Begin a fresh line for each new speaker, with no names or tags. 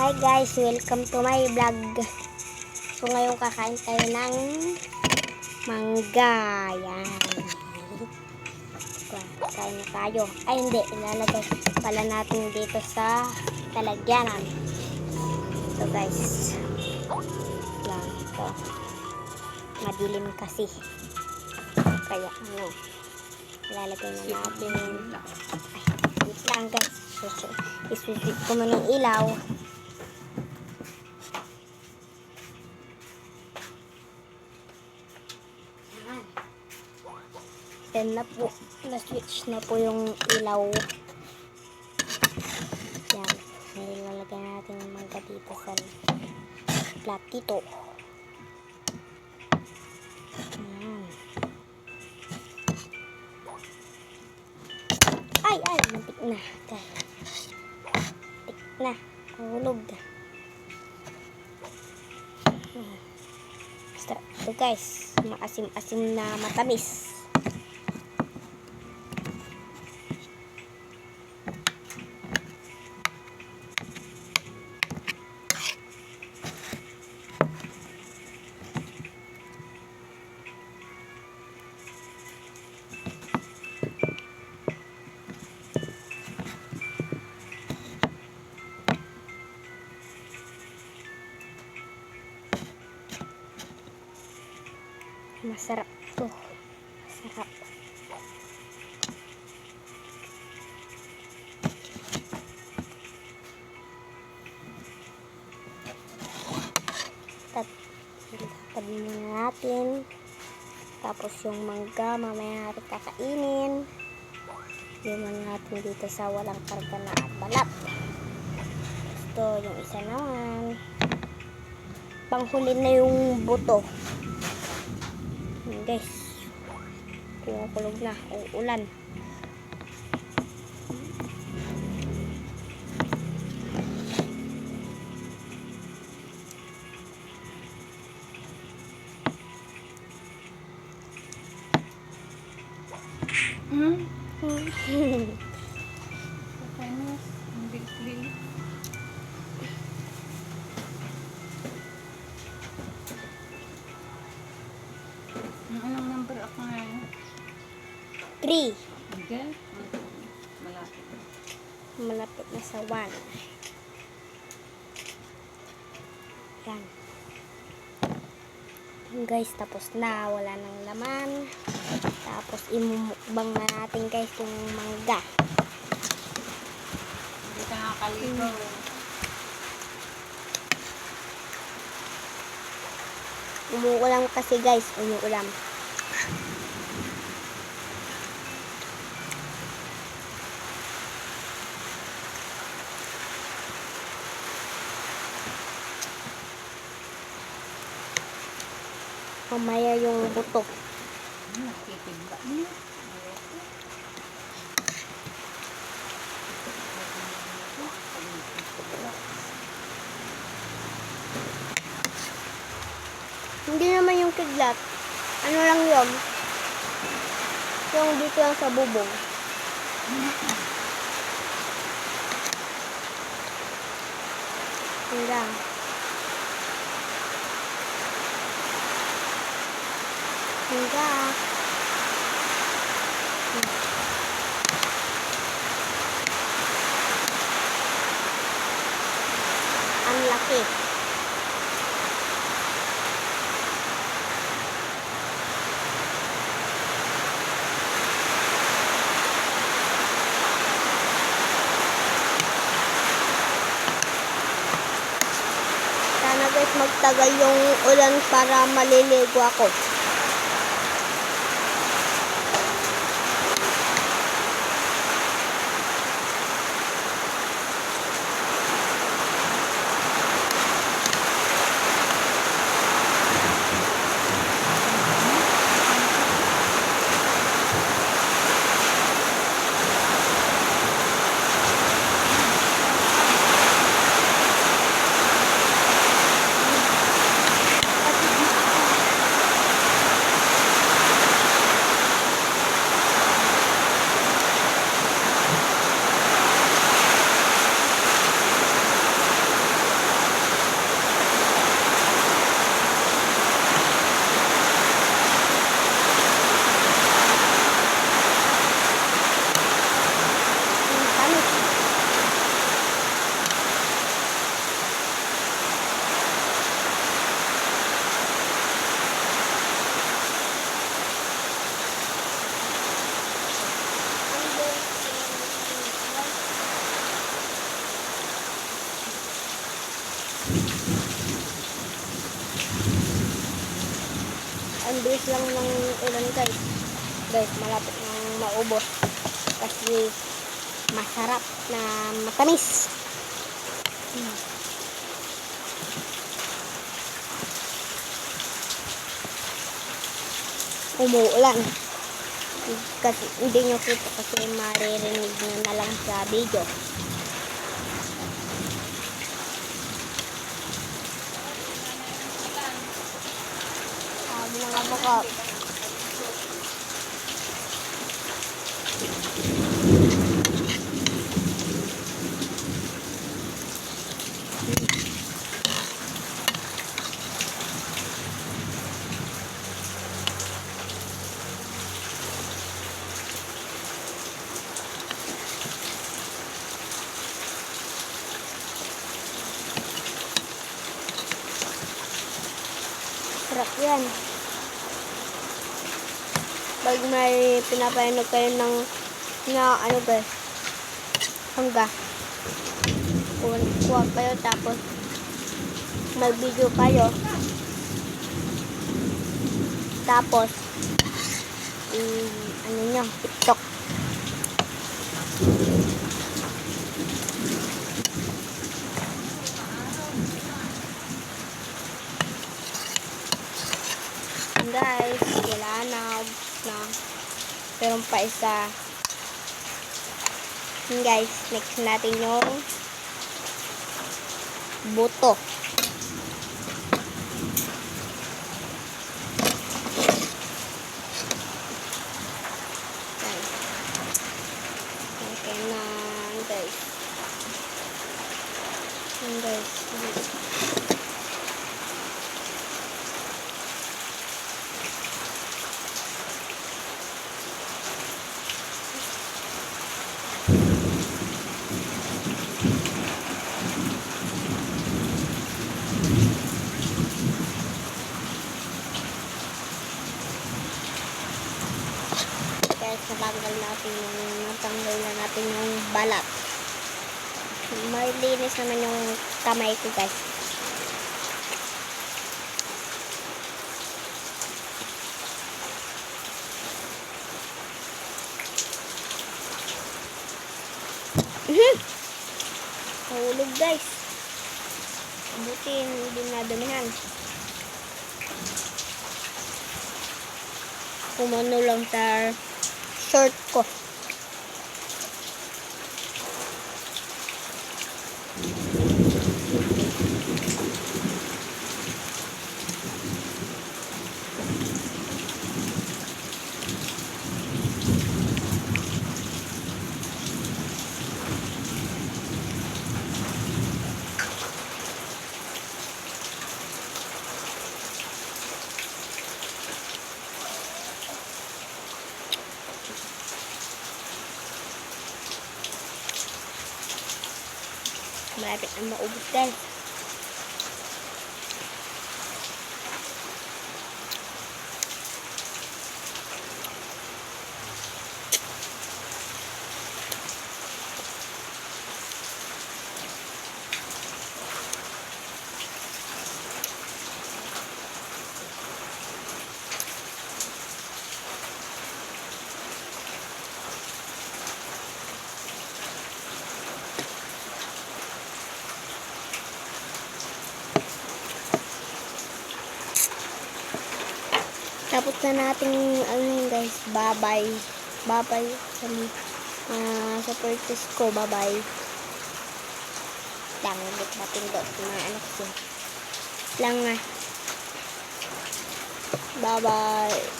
Hi guys, welcome to my vlog. So ngayon kakain tayo ng mangga. Yan. Kain na tayo. Ay hindi, ilalagay pala natin dito sa talagyanan. So guys. Lang ito. Madilim kasi. Kaya ilalagay na natin. Ay, wait lang guys. Iswisip ko muna ng ilaw. Then na po, na-switch na po yung ilaw. Yan. Nilalagay natin yung mangga dito sa platito. Yan. Ay, matik na. Matik na. Mahulog. Basta, ito guys, maasim-asim na matamis. Masarap to. Masarap. Tatapad muna natin. Tapos yung mangga, mamaya natin kakainin. Iwan natin dito sa walang karga na balat. Ito, yung isa naman. Panghuli na yung buto. Guys, kumukulog na, uulan.
Anong number ako ngayon?
3.
Okay. Malapit.
Malapit na sa 1. Yan. Guys, tapos na. Wala nang laman. Tapos imumukbang na natin guys yung mangga.
Hindi ka nakakalito.
Umuulam kasi guys. Umuulam. Mamaya yung buto.
Nakikibba niya.
Hindi naman yung kidlat. Ano lang yun? Yung dito lang sa bubong. Hanggang. Hanggang. Ang laki. Sana guys magtagal yung ulan para maliligo ako. Ang bilis lang ng ulan guys. Guys, malapit nang maubos. Kasi masarap na matamis. Umuulan. Kasi hindi nyo kita kasi maririnig nyo na lang sa video. Sabi ng abaka. Sarap yan. Pag may pinapainog kayo ng ano guys, hangga. Kuha kayo tapos mag-video kayo. Tapos ano nyo, TikTok. Guys, wala na. Pero pa isa. Guys, next natin yung buto. Okay na, guys. Guys. Natanggal na natin yung balat. Malinis naman yung kamay ko guys. Nahulog guys. Buti hindi nadumihan. Kumano lang sa short ko. Malapit na maubos guys. Tapos na natin guys, bye-bye. Bye-bye sa purchase ko, bye-bye. Lang, ulit natin doon sa mga anak ko. Lang nga. Bye-bye.